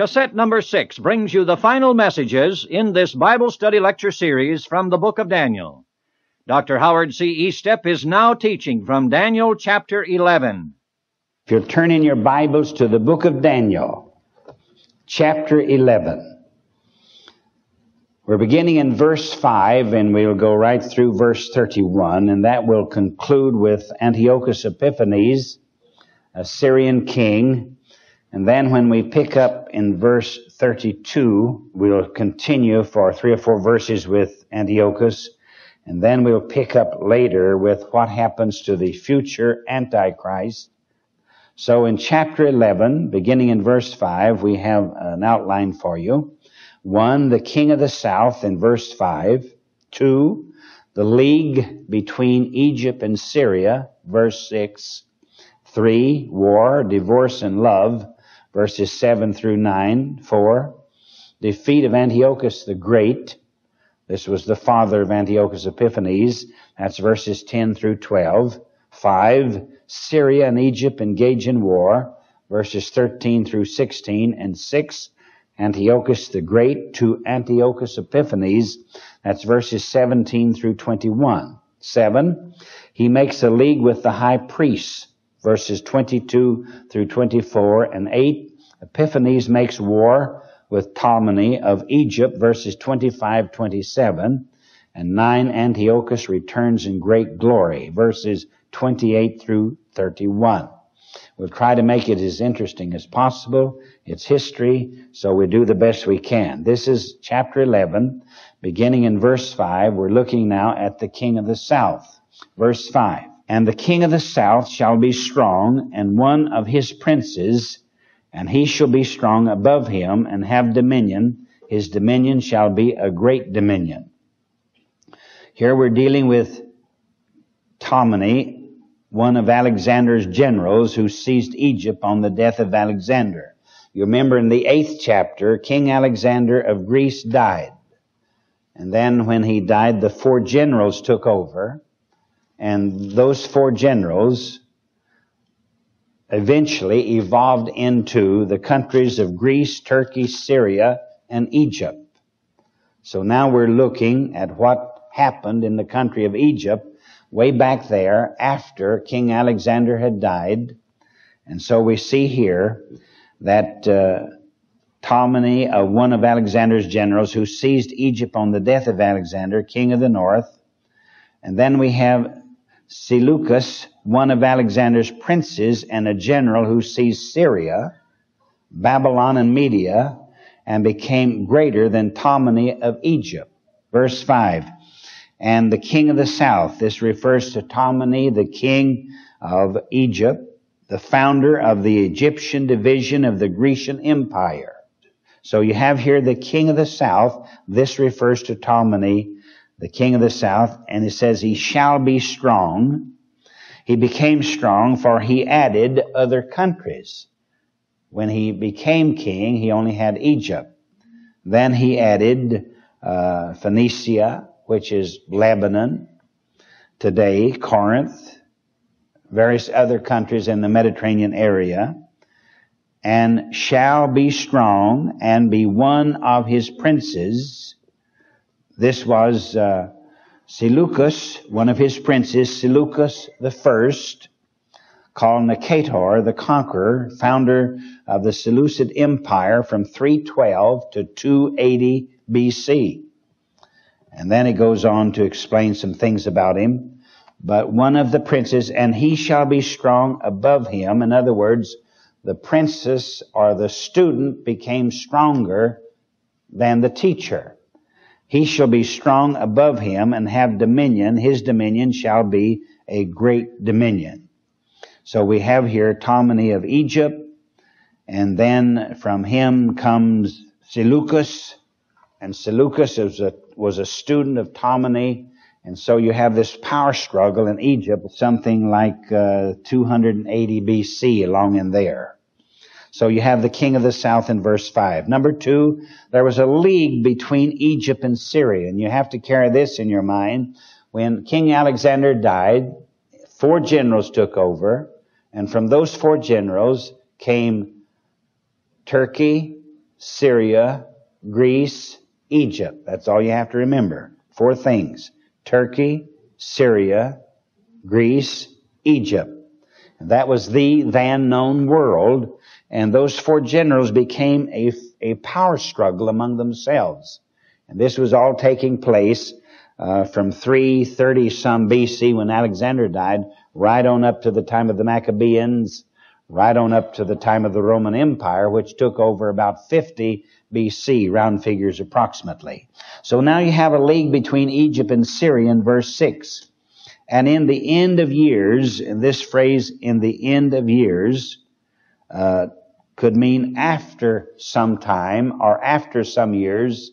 Cassette number 6 brings you the final messages in this Bible study lecture series from the book of Daniel. Dr. Howard C. Estep is now teaching from Daniel chapter 11. If you'll turn in your Bibles to the book of Daniel, chapter 11. We're beginning in verse 5, and we'll go right through verse 31, and that will conclude with Antiochus Epiphanes, a Syrian king. And then when we pick up in verse 32, we'll continue for 3 or 4 verses with Antiochus, and then we'll pick up later with what happens to the future Antichrist. So in chapter 11, beginning in verse 5, we have an outline for you. 1, the king of the south in verse 5. 2, the league between Egypt and Syria, verse 6. 3, war, divorce, and love, verses 7 through 9. 4, defeat of Antiochus the Great. This was the father of Antiochus Epiphanes. That's verses 10 through 12. 5, Syria and Egypt engage in war, verses 13 through 16. And 6, Antiochus the Great to Antiochus Epiphanes. That's verses 17 through 21. 7, he makes a league with the high priests, verses 22 through 24. And 8, Epiphanes makes war with Ptolemy of Egypt, verses 25-27. And 9, Antiochus returns in great glory, verses 28 through 31. We'll try to make it as interesting as possible. It's history, so we do the best we can. This is chapter 11, beginning in verse 5. We're looking now at the king of the south. Verse 5. And the king of the south shall be strong, and one of his princes, and he shall be strong above him, and have dominion. His dominion shall be a great dominion. Here we're dealing with Ptolemy, one of Alexander's generals who seized Egypt on the death of Alexander. You remember in the 8th chapter, King Alexander of Greece died. And then when he died, the 4 generals took over. And those 4 generals eventually evolved into the countries of Greece, Turkey, Syria, and Egypt. So now we're looking at what happened in the country of Egypt way back there after King Alexander had died. And so we see here that Ptolemy, one of Alexander's generals, who seized Egypt on the death of Alexander, king of the north. And then we have Seleucus, one of Alexander's princes and a general who seized Syria, Babylon, and Media, and became greater than Ptolemy of Egypt. Verse 5. And the king of the south. This refers to Ptolemy, the king of Egypt, the founder of the Egyptian division of the Grecian Empire. So you have here the king of the south. This refers to Ptolemy, the king of the south. And it says, he shall be strong. He became strong, for he added other countries. When he became king, he only had Egypt. Then he added Phoenicia, which is Lebanon today, Corinth, various other countries in the Mediterranean area, and shall be strong and be one of his princes. This was Seleucus, one of his princes, Seleucus the first, called Nicator the Conqueror, founder of the Seleucid Empire from 312 to 280 BC. And then it goes on to explain some things about him. But one of the princes, and he shall be strong above him. In other words, the princess or the student became stronger than the teacher. He shall be strong above him and have dominion. His dominion shall be a great dominion. So we have here Ptolemy of Egypt, and then from him comes Seleucus. And Seleucus was a student of Ptolemy, and so you have this power struggle in Egypt, something like 280 BC along in there. So you have the king of the south in verse 5. Number 2, there was a league between Egypt and Syria, and you have to carry this in your mind. When King Alexander died, 4 generals took over, and from those 4 generals came Turkey, Syria, Greece, Egypt. That's all you have to remember. 4 things. Turkey, Syria, Greece, Egypt. That was the then known world, and those 4 generals became a power struggle among themselves. And this was all taking place from 330 some BC when Alexander died, right on up to the time of the Maccabees, right on up to the time of the Roman Empire, which took over about 50 BC, round figures approximately. So now you have a league between Egypt and Syria in verse 6. And in the end of years, and this phrase, in the end of years, could mean after some time or after some years,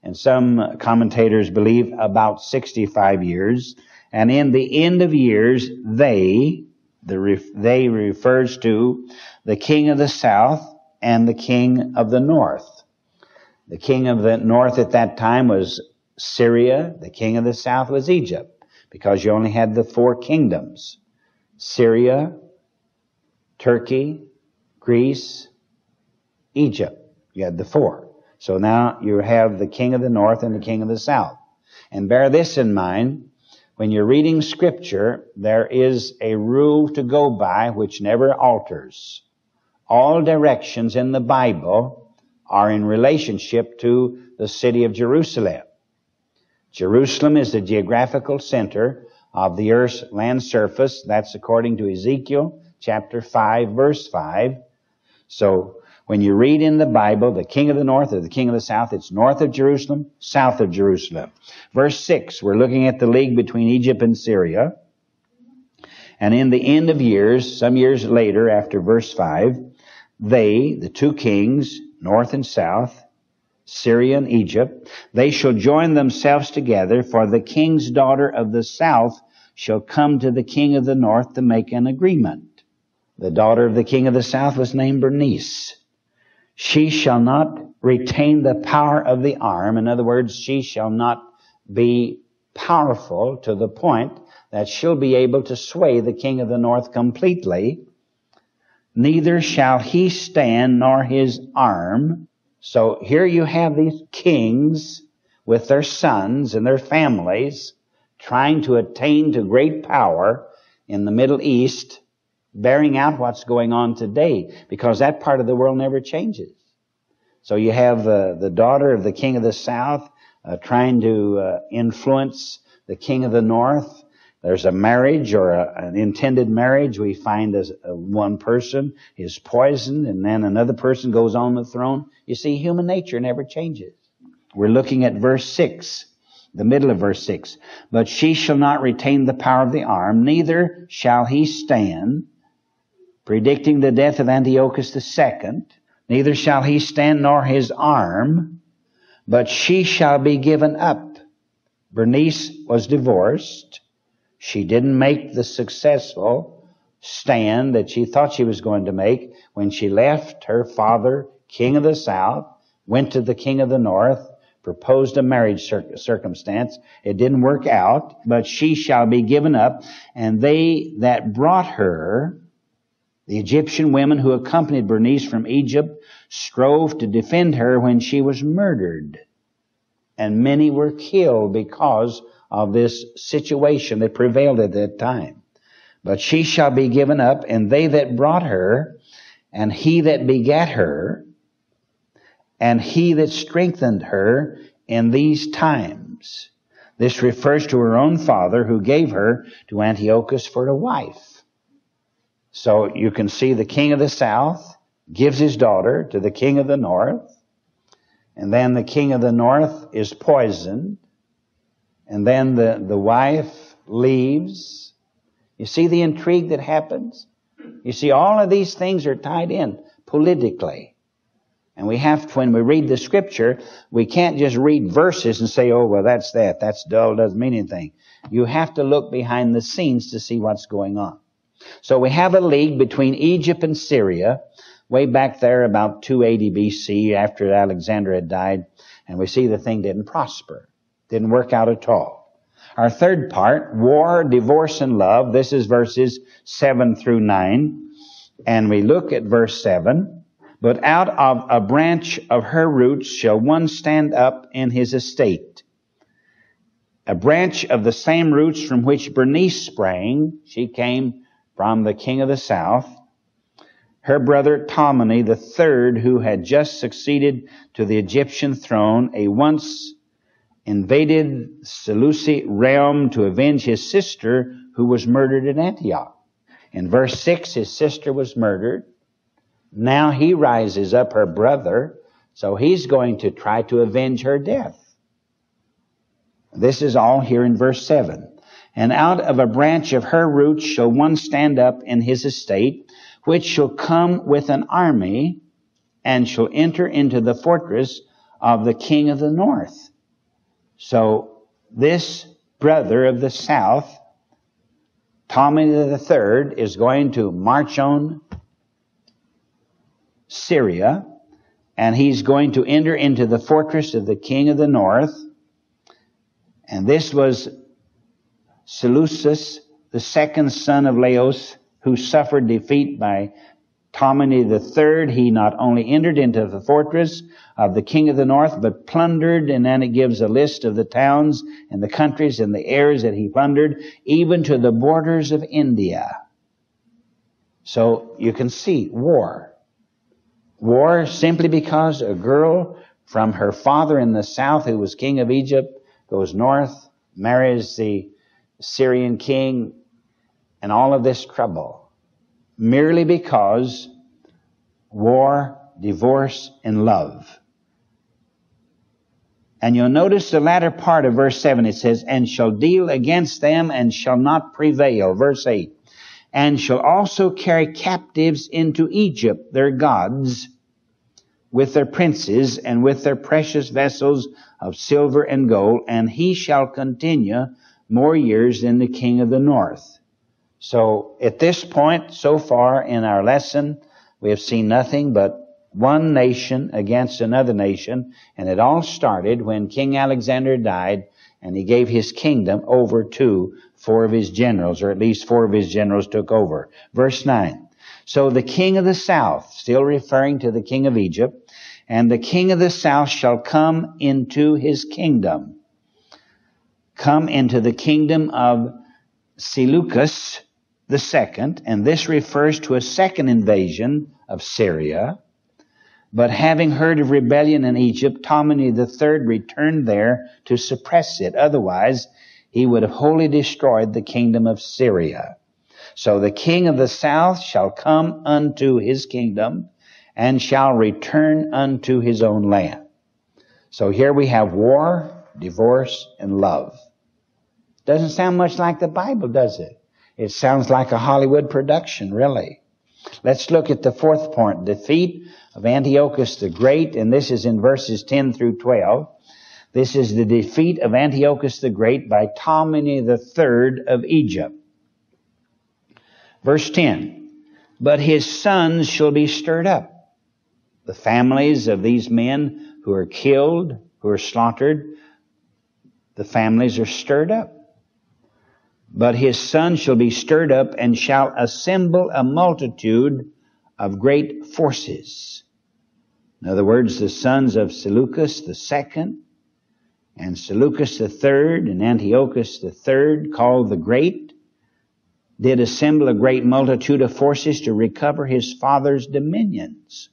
and some commentators believe about 65 years. And in the end of years, they refers to the king of the south and the king of the north. The king of the north at that time was Syria. The king of the south was Egypt, because you only had the 4 kingdoms: Syria, Turkey, Greece, Egypt. You had the 4. So now you have the king of the north and the king of the south. And bear this in mind, when you're reading Scripture, there is a rule to go by which never alters. All directions in the Bible are in relationship to the city of Jerusalem. Jerusalem is the geographical center of the earth's land surface. That's according to Ezekiel chapter 5, verse 5. So when you read in the Bible, the king of the north or the king of the south, it's north of Jerusalem, south of Jerusalem. Verse 6, we're looking at the league between Egypt and Syria. And in the end of years, some years later, after verse 5, they, the 2 kings, north and south, Syria and Egypt, they shall join themselves together, for the king's daughter of the south shall come to the king of the north to make an agreement. The daughter of the king of the south was named Bernice. She shall not retain the power of the arm. In other words, she shall not be powerful to the point that she'll be able to sway the king of the north completely. Neither shall he stand nor his arm. So here you have these kings with their sons and their families trying to attain to great power in the Middle East, bearing out what's going on today, because that part of the world never changes. So you have the daughter of the king of the south trying to influence the king of the north. There's a marriage or an intended marriage. We find as one person is poisoned and then another person goes on the throne. You see, human nature never changes. We're looking at verse 6, the middle of verse 6. But she shall not retain the power of the arm, neither shall he stand, predicting the death of Antiochus II. Neither shall he stand nor his arm, but she shall be given up. Bernice was divorced. She didn't make the successful stand that she thought she was going to make when she left her father, king of the south, went to the king of the north, proposed a marriage circumstance. It didn't work out, but she shall be given up. And they that brought her, the Egyptian women who accompanied Bernice from Egypt, strove to defend her when she was murdered. And many were killed because of this situation that prevailed at that time. But she shall be given up, and they that brought her, and he that begat her, and he that strengthened her in these times. This refers to her own father, who gave her to Antiochus for a wife. So you can see the king of the south gives his daughter to the king of the north, and then the king of the north is poisoned, and then the wife leaves. You see the intrigue that happens? You see, all of these things are tied in politically. And we have to, when we read the Scripture, we can't just read verses and say, oh, well, that's that. That's dull, doesn't mean anything. You have to look behind the scenes to see what's going on. So we have a league between Egypt and Syria, way back there about 280 BC, after Alexander had died, and we see the thing didn't prosper. Didn't work out at all. Our third part, war, divorce, and love. This is verses 7 through 9. And we look at verse 7. But out of a branch of her roots shall one stand up in his estate. A branch of the same roots from which Bernice sprang. She came from the king of the south. Her brother Ptolemy the third, who had just succeeded to the Egyptian throne, a once invaded Seleucid realm to avenge his sister who was murdered at Antioch. In verse 6, his sister was murdered. Now he rises up, her brother, so he's going to try to avenge her death. This is all here in verse 7. And out of a branch of her roots shall one stand up in his estate, which shall come with an army, and shall enter into the fortress of the king of the north. So this brother of the south, Ptolemy the third, is going to march on Syria, and he's going to enter into the fortress of the king of the north. And this was Seleucus, the second son of Laos, who suffered defeat by Ptolemy the third. He not only entered into the fortress of the king of the north, but plundered, and then it gives a list of the towns and the countries and the areas that he plundered, even to the borders of India. So you can see war. War simply because a girl from her father in the south, who was king of Egypt, goes north, marries the Syrian king, and all of this trouble. Merely because war, divorce, and love. And you'll notice the latter part of verse 7. It says, and shall deal against them and shall not prevail. Verse 8. And shall also carry captives into Egypt, their gods, with their princes and with their precious vessels of silver and gold, and he shall continue more years than the king of the north. So at this point, so far in our lesson, we have seen nothing but one nation against another nation, and it all started when King Alexander died, and he gave his kingdom over to 4 of his generals, or at least 4 of his generals took over. Verse 9. So the king of the south, still referring to the king of Egypt, and the king of the south shall come into his kingdom. Come into the kingdom of Seleucus the second, and this refers to a second invasion of Syria. But having heard of rebellion in Egypt, Ptolemy the third returned there to suppress it. Otherwise, he would have wholly destroyed the kingdom of Syria. So the king of the south shall come unto his kingdom and shall return unto his own land. So here we have war, divorce, and love. Doesn't sound much like the Bible, does it? It sounds like a Hollywood production, really. Let's look at the fourth point, defeat of Antiochus the Great, and this is in verses 10 through 12. This is the defeat of Antiochus the Great by Ptolemy the third of Egypt. Verse 10, but his sons shall be stirred up. The families of these men who are killed, who are slaughtered, the families are stirred up. But his son shall be stirred up and shall assemble a multitude of great forces. In other words, the sons of Seleucus the second and Seleucus the third and Antiochus the third, called the Great, did assemble a great multitude of forces to recover his father's dominions,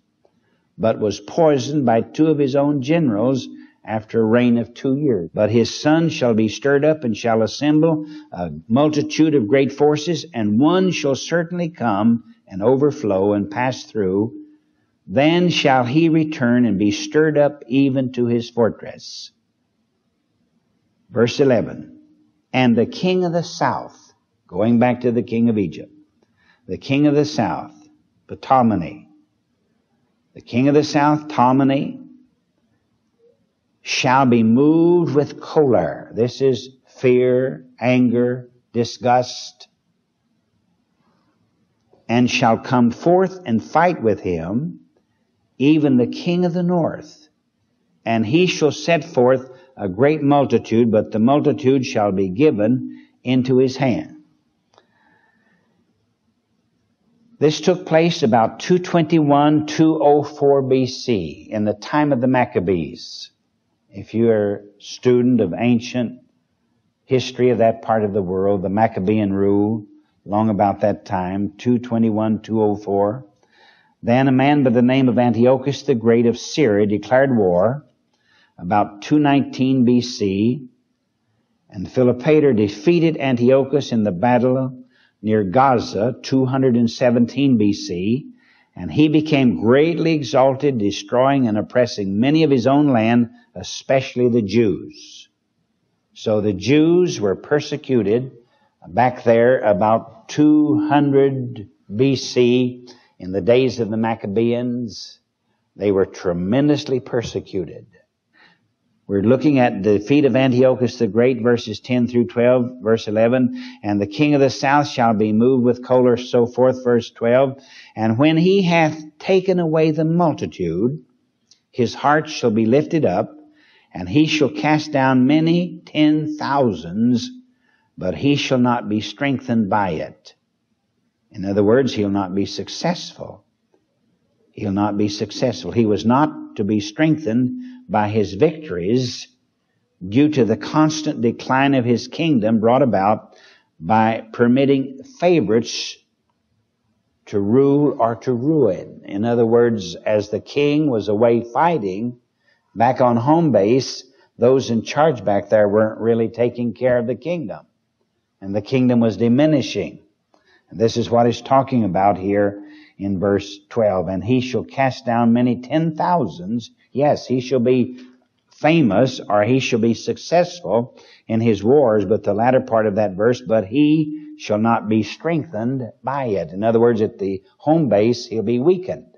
but was poisoned by 2 of his own generals after a reign of 2 years. But his son shall be stirred up and shall assemble a multitude of great forces, and one shall certainly come and overflow and pass through. Then shall he return and be stirred up even to his fortress. Verse 11, and the king of the south, going back to the king of Egypt, the king of the south, Ptolemy, the king of the south, Ptolemy, shall be moved with choler. This is fear, anger, disgust. And shall come forth and fight with him, even the king of the north. And he shall set forth a great multitude, but the multitude shall be given into his hand. This took place about 221, 204 BC, in the time of the Maccabees. If you're a student of ancient history of that part of the world, the Maccabean rule, long about that time, 221, 204. Then a man by the name of Antiochus the Great of Syria declared war about 219 BC, and Philopator defeated Antiochus in the battle near Gaza, 217 BC, and he became greatly exalted, destroying and oppressing many of his own land, especially the Jews. So the Jews were persecuted back there about 200 BC in the days of the Maccabeans. They were tremendously persecuted. We're looking at the defeat of Antiochus the Great, verses 10 through 12, verse 11. And the king of the south shall be moved with choler, so forth, verse 12. And when he hath taken away the multitude, his heart shall be lifted up, and he shall cast down many 10,000s, but he shall not be strengthened by it. In other words, he'll not be successful. He'll not be successful. He was not to be strengthened by his victories due to the constant decline of his kingdom brought about by permitting favorites to rule or to ruin. In other words, as the king was away fighting, back on home base, those in charge back there weren't really taking care of the kingdom. And the kingdom was diminishing. And this is what he's talking about here in verse 12. And he shall cast down many 10,000s. Yes, he shall be famous, or he shall be successful in his wars, but the latter part of that verse, but he shall not be strengthened by it. In other words, at the home base, he'll be weakened.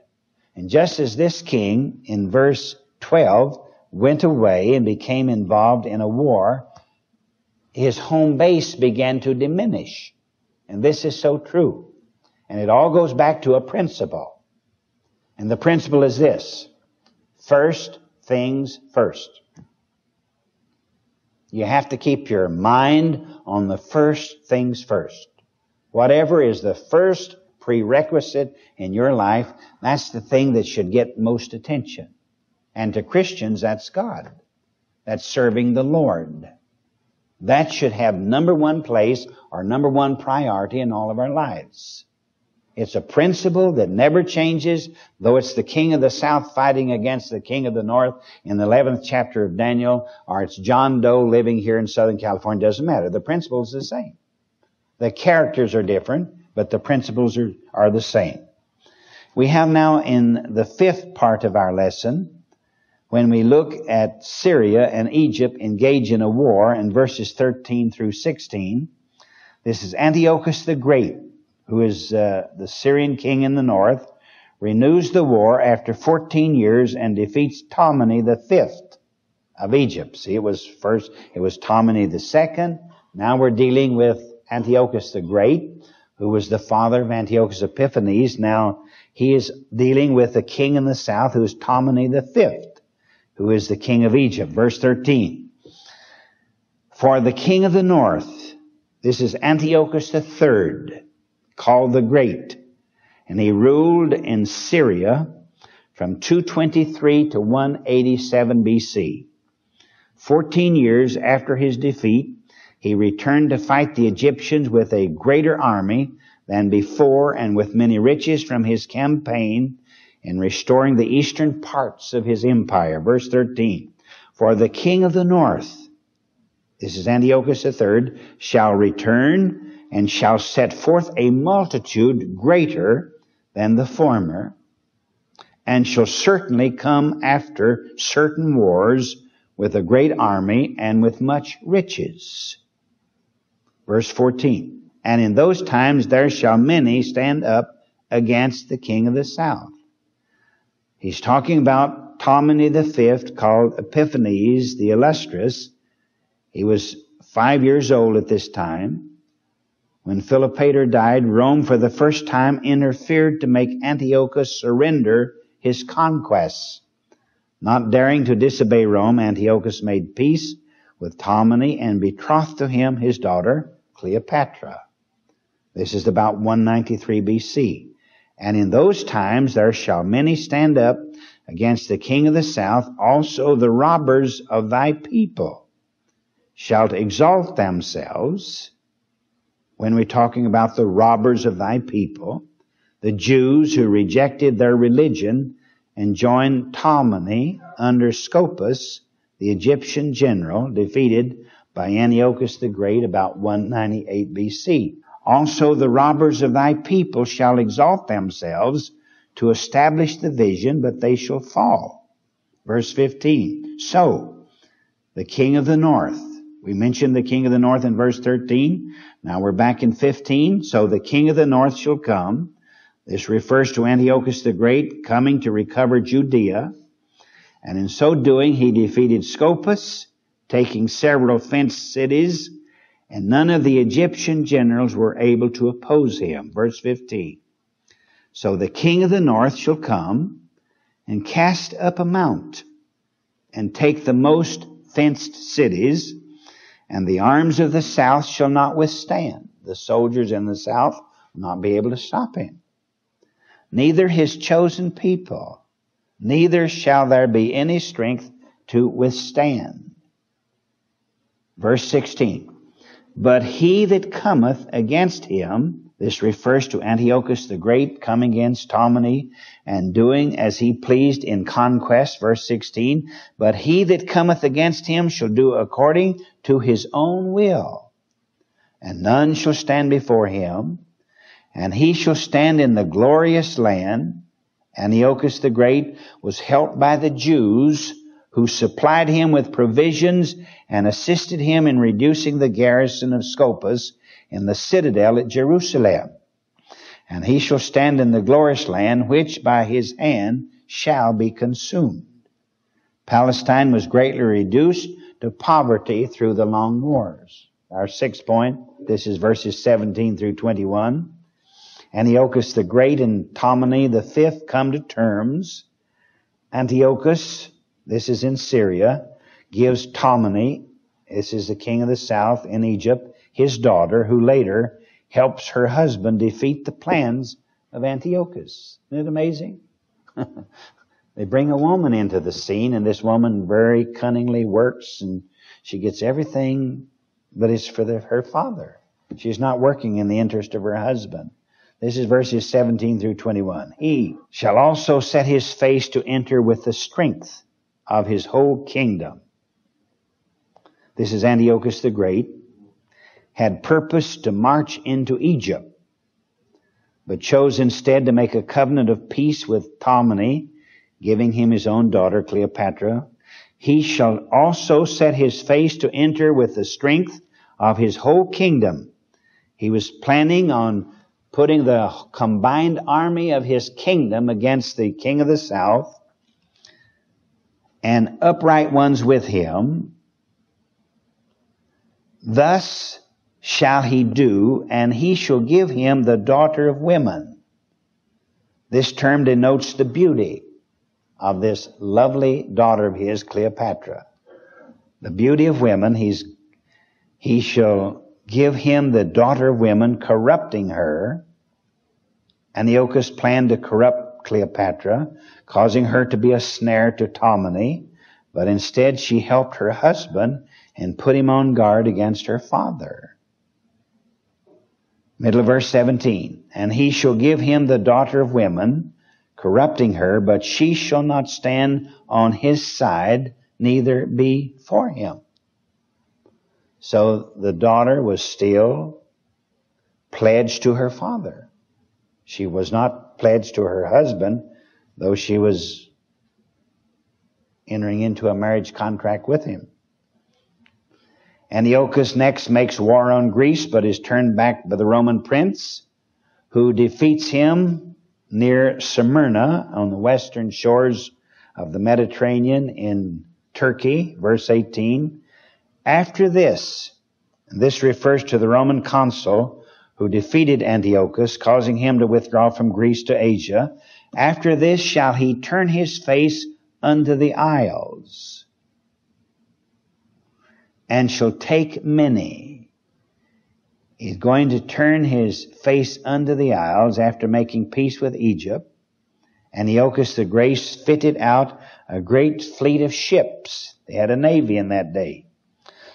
And just as this king, in verse 12, went away and became involved in a war, his home base began to diminish. And this is so true. And it all goes back to a principle. And the principle is this: first things first. You have to keep your mind on the first things first. Whatever is the first prerequisite in your life, that's the thing that should get most attention. And to Christians, that's God. That's serving the Lord. That should have number one place or number one priority in all of our lives. It's a principle that never changes, though it's the king of the south fighting against the king of the north in the 11th chapter of Daniel, or it's John Doe living here in Southern California. Doesn't matter. The principle is the same. The characters are different, but the principles are the same. We have now in the fifth part of our lesson, when we look at Syria and Egypt engage in a war in verses 13 through 16, this is Antiochus the Great, who is the Syrian king in the north, renews the war after 14 years and defeats Ptolemy the fifth of Egypt. See, it was Ptolemy the second. Now we're dealing with Antiochus the Great, who was the father of Antiochus Epiphanes. Now he is dealing with the king in the south, who is Ptolemy the fifth, who is the king of Egypt. Verse 13. For the king of the north, this is Antiochus the third, called the Great, and he ruled in Syria from 223 to 187 BC. 14 years after his defeat, he returned to fight the Egyptians with a greater army than before and with many riches from his campaign in restoring the eastern parts of his empire. Verse 13. For the king of the north, this is Antiochus III, shall return and shall set forth a multitude greater than the former, and shall certainly come after certain wars with a great army and with much riches. Verse 14. And in those times there shall many stand up against the king of the south. He's talking about Ptolemy the fifth, called Epiphanes the Illustrious. He was 5 years old at this time. When Philopator died, Rome for the first time interfered to make Antiochus surrender his conquests. Not daring to disobey Rome, Antiochus made peace with Ptolemy and betrothed to him his daughter Cleopatra. This is about 193 BC. And in those times there shall many stand up against the king of the south. Also the robbers of thy people shall exalt themselves. When we're talking about the robbers of thy people, the Jews who rejected their religion and joined Ptolemy under Scopas, the Egyptian general, defeated by Antiochus the Great about 198 BC. Also the robbers of thy people shall exalt themselves to establish the vision, but they shall fall. Verse 15. So, the king of the north. We mentioned the king of the north in verse 13. Now we're back in 15. So the king of the north shall come. This refers to Antiochus the Great coming to recover Judea. And in so doing, he defeated Scopas, taking several fenced cities, and none of the Egyptian generals were able to oppose him. Verse 15. So the king of the north shall come and cast up a mount and take the most fenced cities, and the arms of the south shall not withstand. The soldiers in the south will not be able to stop him. Neither his chosen people, neither shall there be any strength to withstand. Verse 16. But he that cometh against him, this refers to Antiochus the Great coming against Ptolemy and doing as he pleased in conquest. Verse 16. But he that cometh against him shall do according to his own will, and none shall stand before him. And he shall stand in the glorious land. Antiochus the Great was helped by the Jews, who supplied him with provisions and assisted him in reducing the garrison of Scopas in the citadel at Jerusalem. And he shall stand in the glorious land, which by his hand shall be consumed. Palestine was greatly reduced to poverty through the long wars. Our sixth point, this is verses 17 through 21. Antiochus the Great and Ptolemy the Fifth come to terms. Antiochus, this is in Syria, gives Ptolemy, this is the king of the south in Egypt, his daughter, who later helps her husband defeat the plans of Antiochus. Isn't it amazing? They bring a woman into the scene, and this woman very cunningly works, and she gets everything that is for her father. She's not working in the interest of her husband. This is verses 17 through 21. He shall also set his face to enter with the strength of his whole kingdom. This is Antiochus the Great, had purposed to march into Egypt, but chose instead to make a covenant of peace with Ptolemy, giving him his own daughter Cleopatra. He shall also set his face to enter with the strength of his whole kingdom. He was planning on putting the combined army of his kingdom against the king of the south, and upright ones with him. Thus shall he do, and he shall give him the daughter of women. This term denotes the beauty of this lovely daughter of his, Cleopatra. The beauty of women, he shall give him the daughter of women, corrupting her. Antiochus planned to corrupt Cleopatra, causing her to be a snare to Ptolemy, but instead she helped her husband and put him on guard against her father. Middle of verse 17. And he shall give him the daughter of women, corrupting her, but she shall not stand on his side, neither be for him. So the daughter was still pledged to her father. She was not pledged to her husband, though she was entering into a marriage contract with him. Antiochus next makes war on Greece, but is turned back by the Roman prince, who defeats him near Smyrna on the western shores of the Mediterranean in Turkey, verse 18. After this, and this refers to the Roman consul who defeated Antiochus, causing him to withdraw from Greece to Asia. After this shall he turn his face unto the isles, and shall take many. He's going to turn his face unto the isles after making peace with Egypt. Antiochus the Great fitted out a great fleet of ships. They had a navy in that day.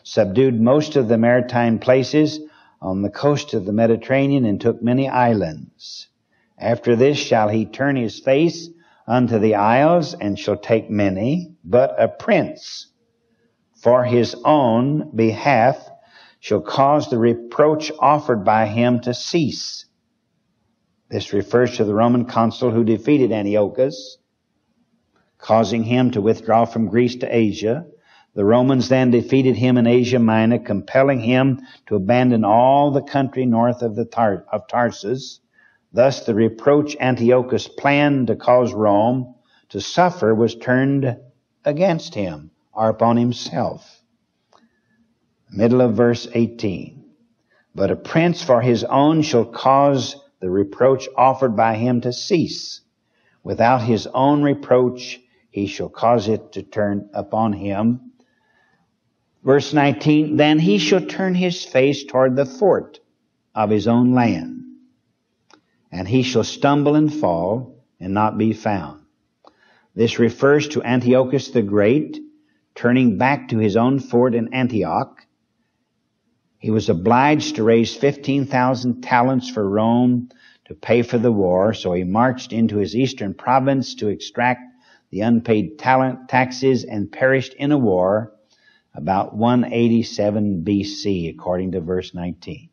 Subdued most of the maritime places on the coast of the Mediterranean and took many islands. After this shall he turn his face unto the isles and shall take many, but a prince for his own behalf shall cause the reproach offered by him to cease. This refers to the Roman consul who defeated Antiochus, causing him to withdraw from Greece to Asia. The Romans then defeated him in Asia Minor, compelling him to abandon all the country north of Tarsus. Thus the reproach Antiochus planned to cause Rome to suffer was turned against him or upon himself. Middle of verse 18. But a prince for his own shall cause the reproach offered by him to cease. Without his own reproach he shall cause it to turn upon him. Verse 19, then he shall turn his face toward the fort of his own land, and he shall stumble and fall and not be found. This refers to Antiochus the Great turning back to his own fort in Antioch. He was obliged to raise 15,000 talents for Rome to pay for the war, so he marched into his eastern province to extract the unpaid taxes and perished in a war about 187 BC, according to verse 19.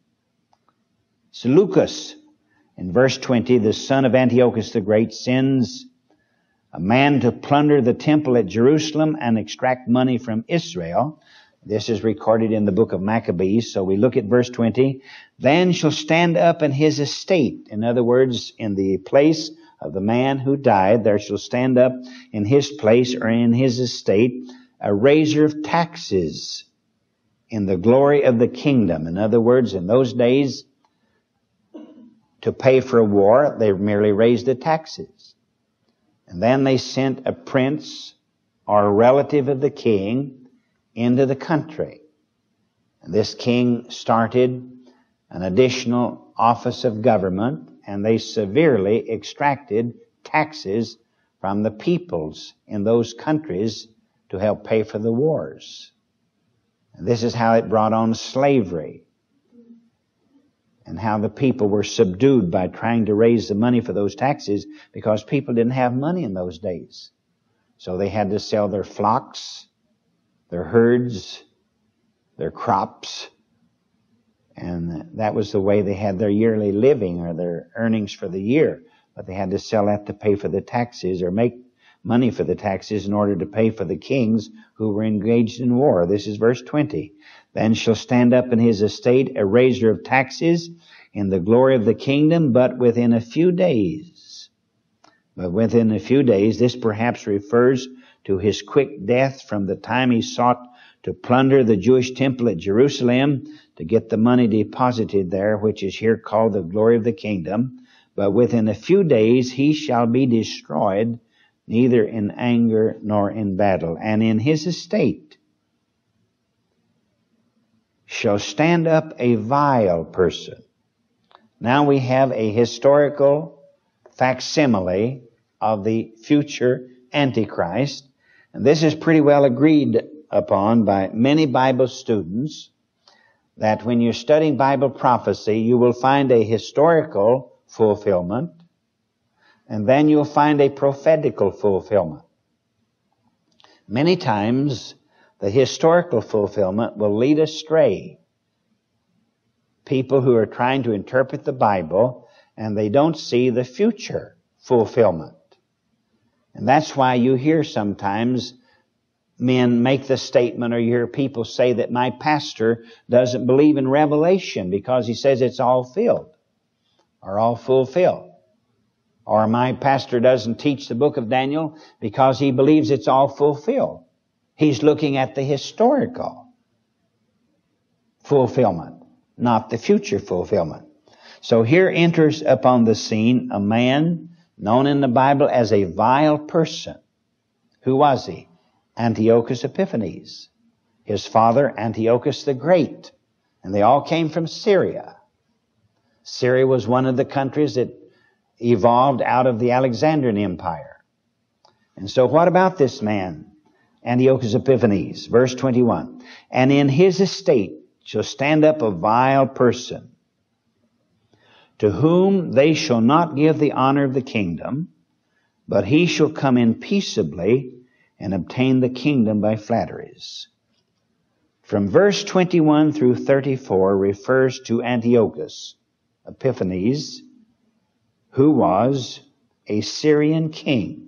Seleucus, in verse 20, the son of Antiochus the Great, sends a man to plunder the temple at Jerusalem and extract money from Israel. This is recorded in the book of Maccabees. So we look at verse 20. Then shall stand up in his estate. In other words, in the place of the man who died, there shall stand up in his place or in his estate a raiser of taxes in the glory of the kingdom. In other words, in those days, to pay for a war, they merely raised the taxes. And then they sent a prince or a relative of the king into the country. And this king started an additional office of government, and they severely extracted taxes from the peoples in those countries to help pay for the wars. And this is how it brought on slavery, and how the people were subdued by trying to raise the money for those taxes, because people didn't have money in those days. So they had to sell their flocks, their herds, their crops, and that was the way they had their yearly living or their earnings for the year. But they had to sell that to pay for the taxes or make money for the taxes in order to pay for the kings who were engaged in war. This is verse 20. Then shall stand up in his estate a raiser of taxes in the glory of the kingdom, but within a few days. But within a few days, this perhaps refers to his quick death from the time he sought to plunder the Jewish temple at Jerusalem to get the money deposited there, which is here called the glory of the kingdom. But within a few days he shall be destroyed, neither in anger nor in battle. And in his estate shall stand up a vile person. Now we have a historical facsimile of the future Antichrist. And this is pretty well agreed upon by many Bible students, that when you're studying Bible prophecy, you will find a historical fulfillment, and then you'll find a prophetical fulfillment. Many times, the historical fulfillment will lead astray people who are trying to interpret the Bible, and they don't see the future fulfillment. And that's why you hear sometimes men make the statement, or you hear people say that my pastor doesn't believe in Revelation because he says it's all filled or all fulfilled. Or my pastor doesn't teach the book of Daniel because he believes it's all fulfilled. He's looking at the historical fulfillment, not the future fulfillment. So here enters upon the scene a man known in the Bible as a vile person. Who was he? Antiochus Epiphanes. His father, Antiochus the Great. And they all came from Syria. Syria was one of the countries that evolved out of the Alexandrian Empire. And so what about this man, Antiochus Epiphanes? Verse 21. And in his estate shall stand up a vile person, to whom they shall not give the honor of the kingdom, but he shall come in peaceably and obtain the kingdom by flatteries. From verse 21 through 34 refers to Antiochus Epiphanes, who was a Syrian king.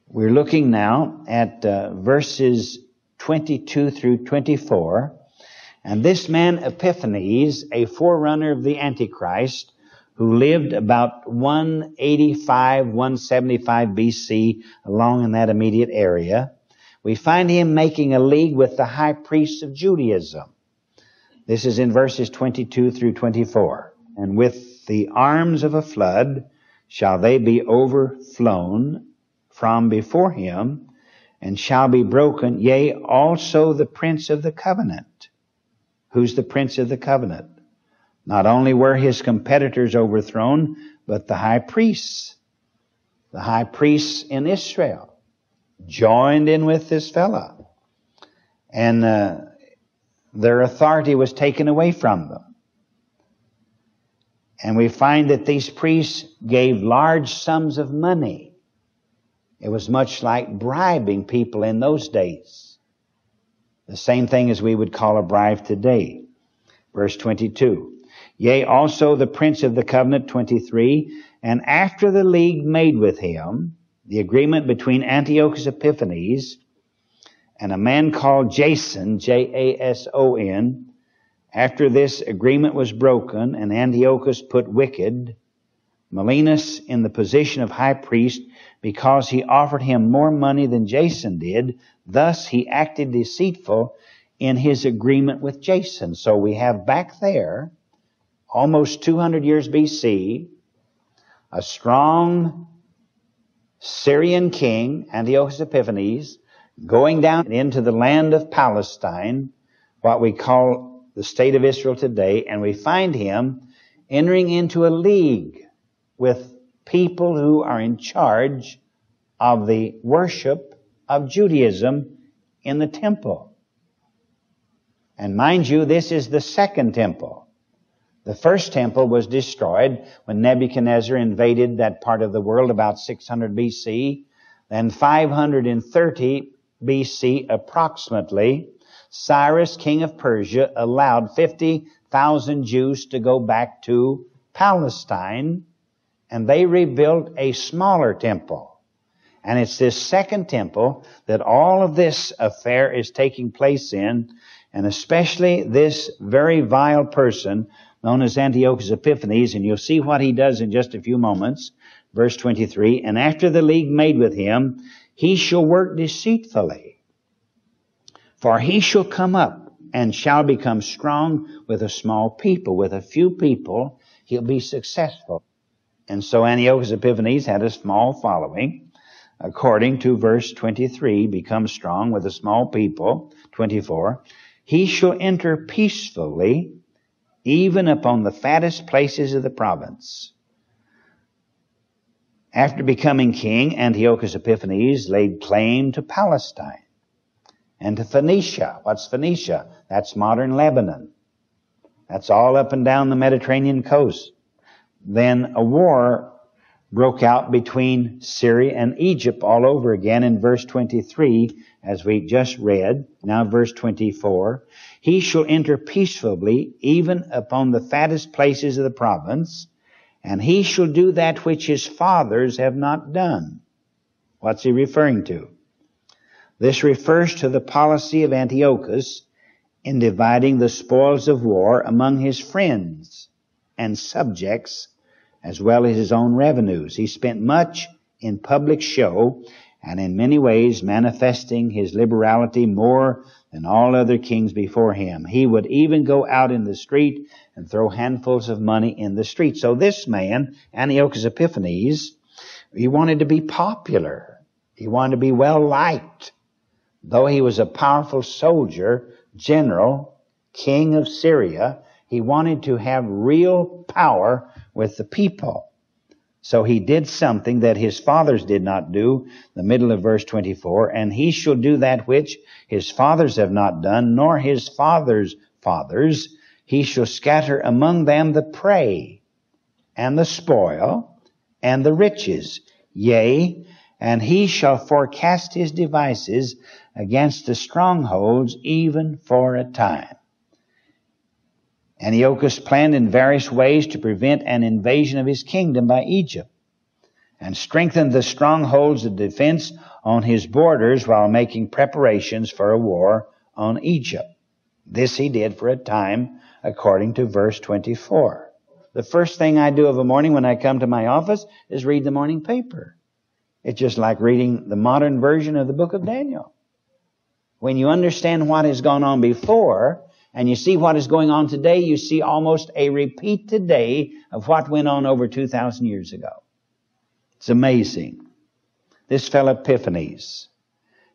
We're looking now at verses 22 through 24. And this man Epiphanes, a forerunner of the Antichrist, who lived about 185, 175 BC along in that immediate area, we find him making a league with the high priests of Judaism. This is in verses 22 through 24. And with the arms of a flood shall they be overflown from before him, and shall be broken, yea, also the prince of the covenant. Who's the prince of the covenant? Not only were his competitors overthrown, but the high priests. The high priests in Israel joined in with this fellow. And their authority was taken away from them. And we find that these priests gave large sums of money. It was much like bribing people in those days. The same thing as we would call a bribe today. Verse 22. Yea, also the prince of the covenant, 23. And after the league made with him, the agreement between Antiochus Epiphanes and a man called Jason, Jason, after this agreement was broken and Antiochus put wicked Melinus in the position of high priest, because he offered him more money than Jason did. Thus he acted deceitful in his agreement with Jason. So we have back there, almost 200 years BC, a strong Syrian king, Antiochus Epiphanes, going down into the land of Palestine, what we call the state of Israel today, and we find him entering into a league with people who are in charge of the worship of Judaism in the temple. And mind you, this is the second temple. The first temple was destroyed when Nebuchadnezzar invaded that part of the world about 600 BC. Then 530 BC approximately, Cyrus, king of Persia, allowed 50,000 Jews to go back to Palestine, and they rebuilt a smaller temple. And it's this second temple that all of this affair is taking place in, and especially this very vile person known as Antiochus Epiphanes, and you'll see what he does in just a few moments. Verse 23, and after the league made with him, he shall work deceitfully, for he shall come up and shall become strong with a small people. With a few people, he'll be successful. And so Antiochus Epiphanes had a small following, according to verse 23, become strong with a small people. 24, he shall enter peacefully, even upon the fattest places of the province. After becoming king, Antiochus Epiphanes laid claim to Palestine and to Phoenicia. What's Phoenicia? That's modern Lebanon. That's all up and down the Mediterranean coast. Then a war broke out between Syria and Egypt all over again in verse 23, as we just read. Now verse 24. He shall enter peacefully, even upon the fattest places of the province, and he shall do that which his fathers have not done. What's he referring to? This refers to the policy of Antiochus in dividing the spoils of war among his friends and subjects, as well as his own revenues. He spent much in public show, and in many ways manifesting his liberality more than all other kings before him. He would even go out in the street and throw handfuls of money in the street. So this man, Antiochus Epiphanes, he wanted to be popular. He wanted to be well liked. Though he was a powerful soldier, general, king of Syria, He wanted to have real power with the people. So he did something that his fathers did not do, the middle of verse 24, and he shall do that which his fathers have not done, nor his fathers' fathers. He shall scatter among them the prey, and the spoil, and the riches. Yea, and he shall forecast his devices against the strongholds, even for a time. Antiochus planned in various ways to prevent an invasion of his kingdom by Egypt, and strengthened the strongholds of defense on his borders while making preparations for a war on Egypt. This he did for a time, according to verse 24. The first thing I do of a morning when I come to my office is read the morning paper. It's just like reading the modern version of the book of Daniel. When you understand what has gone on before, and you see what is going on today, you see almost a repeat today of what went on over 2,000 years ago. It's amazing. This fellow Epiphanes,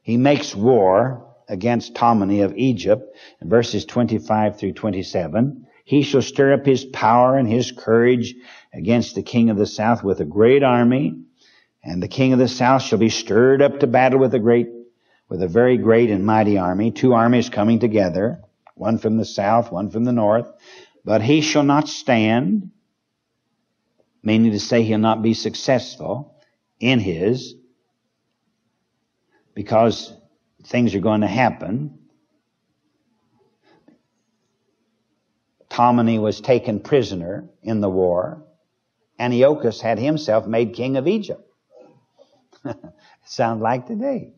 he makes war against Ptolemy of Egypt in verses 25 through 27. He shall stir up his power and his courage against the king of the south with a great army, and the king of the south shall be stirred up to battle with a very great and mighty army, two armies coming together, one from the south, one from the north. But he shall not stand, meaning to say he'll not be successful in his, because things are going to happen. Ptolemy was taken prisoner in the war. Antiochus had himself made king of Egypt. Sounds like today.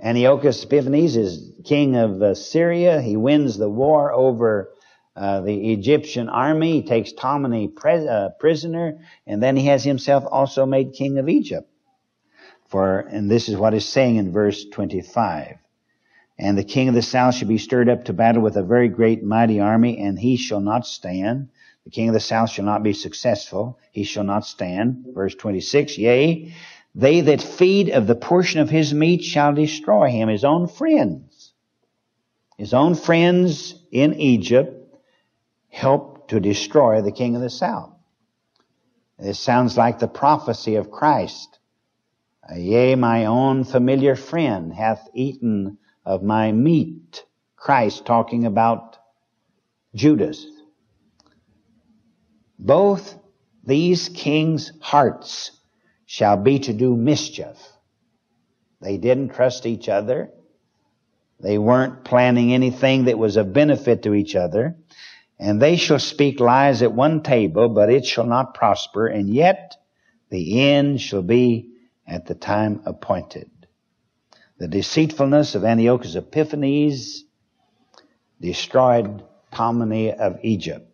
Antiochus Epiphanes is king of Syria. He wins the war over the Egyptian army. He takes Ptolemy prisoner, and then he has himself also made king of Egypt. And this is what is saying in verse 25. And the king of the south shall be stirred up to battle with a very great mighty army, and he shall not stand. The king of the south shall not be successful. He shall not stand. Verse 26, yea, they that feed of the portion of his meat shall destroy him. His own friends in Egypt helped to destroy the king of the south. This sounds like the prophecy of Christ. Yea, my own familiar friend hath eaten of my meat. Christ talking about Judas. Both these kings' hearts shall be to do mischief. They didn't trust each other. They weren't planning anything that was of benefit to each other. And they shall speak lies at one table, but it shall not prosper, and yet the end shall be at the time appointed. The deceitfulness of Antiochus Epiphanes destroyed Ptolemy of Egypt.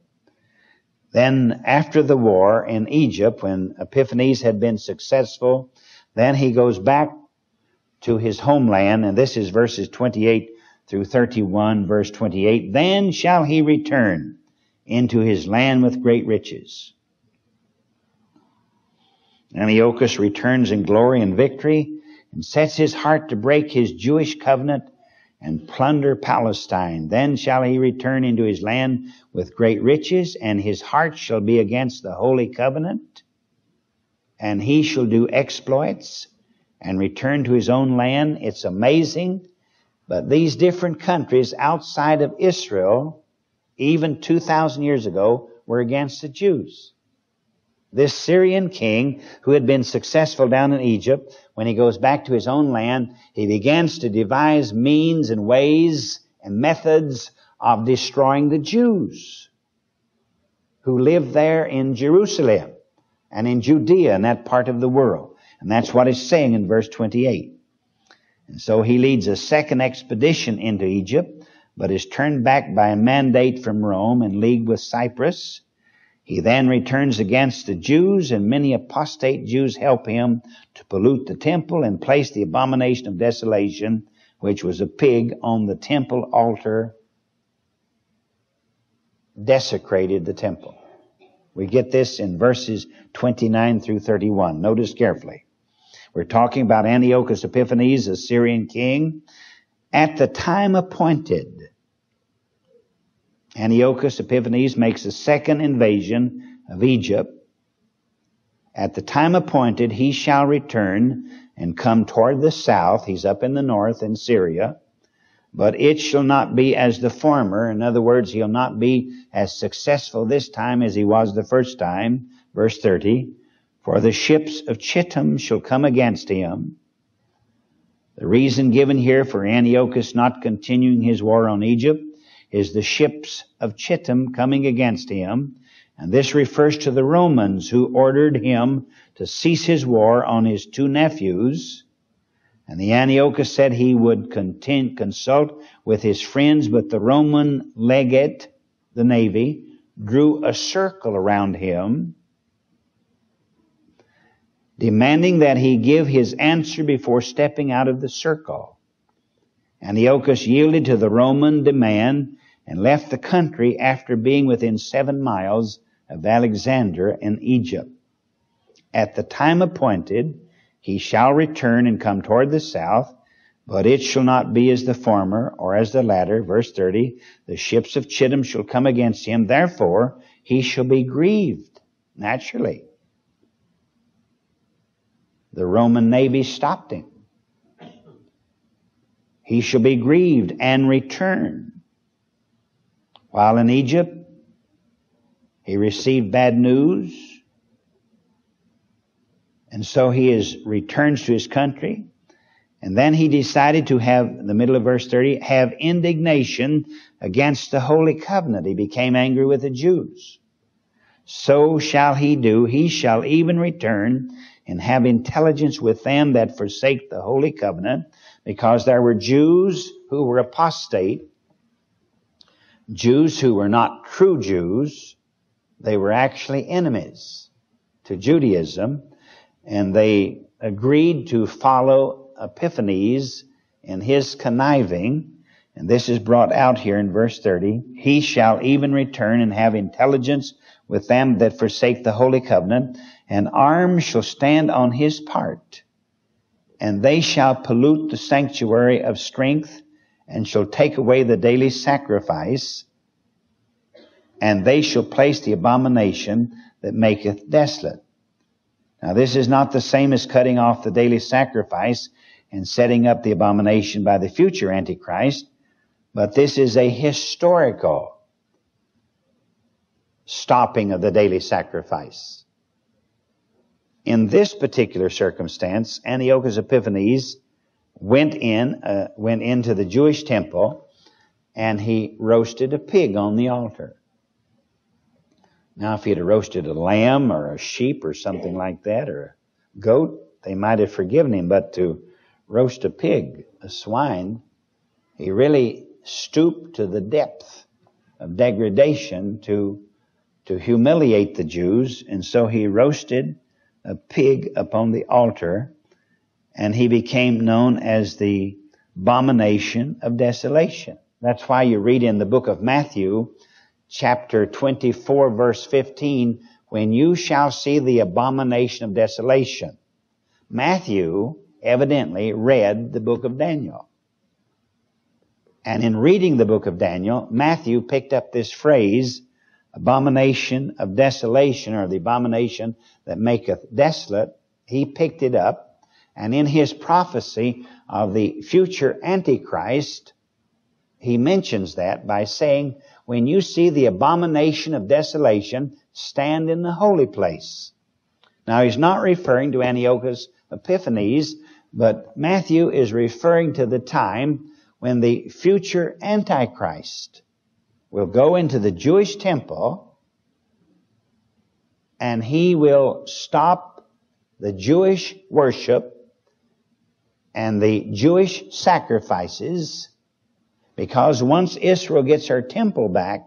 Then after the war in Egypt, when Epiphanes had been successful, then he goes back to his homeland, and this is verses 28 through 31, verse 28. Then shall he return into his land with great riches. Antiochus returns in glory and victory, and sets his heart to break his Jewish covenant and plunder Palestine. Then shall he return into his land with great riches, and his heart shall be against the holy covenant, and he shall do exploits and return to his own land. It's amazing, but these different countries outside of Israel, even 2,000 years ago, were against the Jews. This Syrian king, who had been successful down in Egypt, when he goes back to his own land, he begins to devise means and ways and methods of destroying the Jews who lived there in Jerusalem and in Judea and that part of the world. And that's what it's saying in verse 28. And so he leads a second expedition into Egypt, but is turned back by a mandate from Rome in league with Cyprus. He then returns against the Jews, and many apostate Jews help him to pollute the temple and place the abomination of desolation, which was a pig, on the temple altar, desecrated the temple. We get this in verses 29 through 31. Notice carefully. We're talking about Antiochus Epiphanes, a Syrian king, at the time appointed. Antiochus Epiphanes makes a second invasion of Egypt. At the time appointed, he shall return and come toward the south. He's up in the north in Syria. But it shall not be as the former. In other words, he'll not be as successful this time as he was the first time. Verse 30, for the ships of Chittim shall come against him. The reason given here for Antiochus not continuing his war on Egypt is the ships of Chittim coming against him. And this refers to the Romans who ordered him to cease his war on his two nephews. And the Antiochus said he would consult with his friends, but the Roman legate, the navy, drew a circle around him, demanding that he give his answer before stepping out of the circle. Antiochus yielded to the Roman demand and left the country after being within 7 miles of Alexander in Egypt. At the time appointed, he shall return and come toward the south, but it shall not be as the former or as the latter. Verse 30, the ships of Chittim shall come against him, therefore he shall be grieved. Naturally. The Roman navy stopped him. He shall be grieved and return. While in Egypt, he received bad news. And so he returns to his country. And then he decided to have, in the middle of verse 30, have indignation against the Holy Covenant. He became angry with the Jews. So shall he do. He shall even return and have intelligence with them that forsake the Holy Covenant, because there were Jews who were apostate, Jews who were not true Jews. They were actually enemies to Judaism, and they agreed to follow Epiphanes in his conniving. And this is brought out here in verse 30. He shall even return and have intelligence with them that forsake the Holy Covenant, and arms shall stand on his part. And they shall pollute the sanctuary of strength, and shall take away the daily sacrifice, and they shall place the abomination that maketh desolate. Now this is not the same as cutting off the daily sacrifice and setting up the abomination by the future Antichrist, but this is a historical stopping of the daily sacrifice. In this particular circumstance, Antiochus Epiphanes went into the Jewish temple, and he roasted a pig on the altar. Now, if he had roasted a lamb or a sheep or something like that, or a goat, they might have forgiven him. But to roast a pig, a swine, he really stooped to the depth of degradation to humiliate the Jews. And so he roasted a pig upon the altar, and he became known as the abomination of desolation. That's why you read in the book of Matthew, chapter 24, verse 15, when you shall see the abomination of desolation. Matthew evidently read the book of Daniel. And in reading the book of Daniel, Matthew picked up this phrase, abomination of desolation, or the abomination that maketh desolate. He picked it up, and in his prophecy of the future Antichrist, he mentions that by saying, when you see the abomination of desolation, stand in the holy place. Now, he's not referring to Antiochus Epiphanes, but Matthew is referring to the time when the future Antichrist will go into the Jewish temple, and he will stop the Jewish worship and the Jewish sacrifices, because once Israel gets her temple back,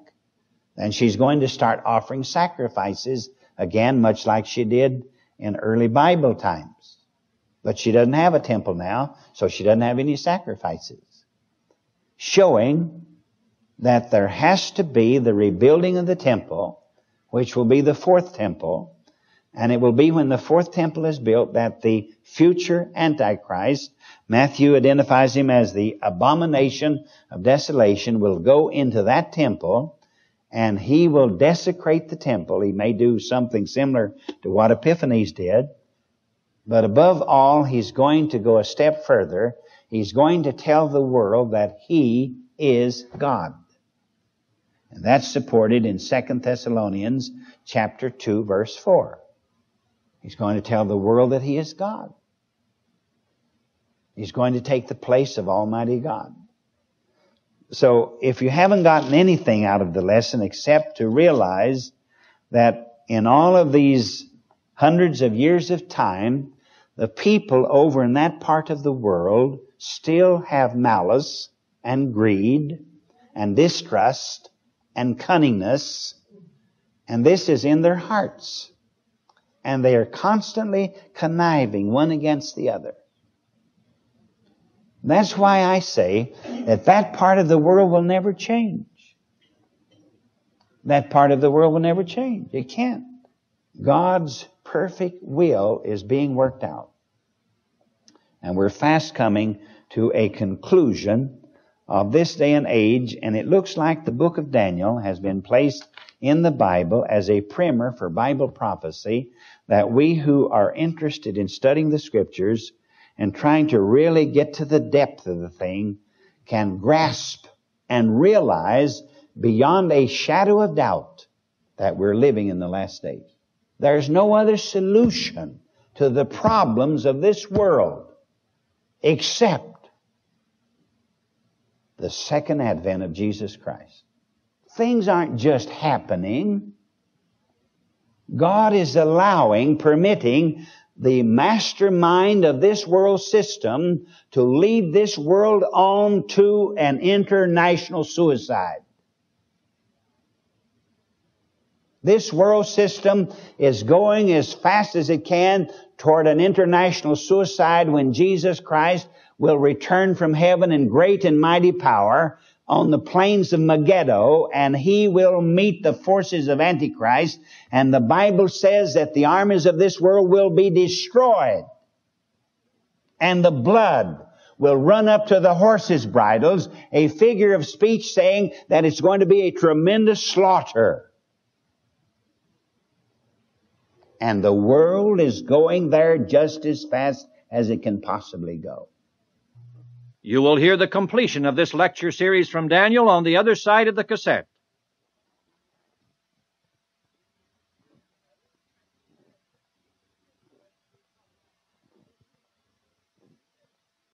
then she's going to start offering sacrifices again, much like she did in early Bible times. But she doesn't have a temple now, so she doesn't have any sacrifices. Showing that there has to be the rebuilding of the temple, which will be the fourth temple, and it will be when the fourth temple is built that the future Antichrist, Matthew identifies him as the abomination of desolation, will go into that temple, and he will desecrate the temple. He may do something similar to what Epiphanes did. But above all, he's going to go a step further. He's going to tell the world that he is God. And that's supported in 2 Thessalonians chapter 2, verse 4. He's going to tell the world that he is God. He's going to take the place of Almighty God. So if you haven't gotten anything out of the lesson except to realize that in all of these hundreds of years of time, the people over in that part of the world still have malice and greed and distrust and cunningness, and this is in their hearts. And they are constantly conniving one against the other. That's why I say that part of the world will never change. That part of the world will never change. It can't. God's perfect will is being worked out. And we're fast coming to a conclusion of this day and age, and it looks like the book of Daniel has been placed in the Bible as a primer for Bible prophecy, that we who are interested in studying the Scriptures and trying to really get to the depth of the thing can grasp and realize beyond a shadow of doubt that we're living in the last days. There's no other solution to the problems of this world except the second advent of Jesus Christ. Things aren't just happening. God is permitting the mastermind of this world system to lead this world on to an international suicide. This world system is going as fast as it can toward an international suicide when Jesus Christ will return from heaven in great and mighty power on the plains of Megiddo, and he will meet the forces of Antichrist, and the Bible says that the armies of this world will be destroyed, and the blood will run up to the horses' bridles, a figure of speech saying that it's going to be a tremendous slaughter. And the world is going there just as fast as it can possibly go. You will hear the completion of this lecture series from Daniel on the other side of the cassette.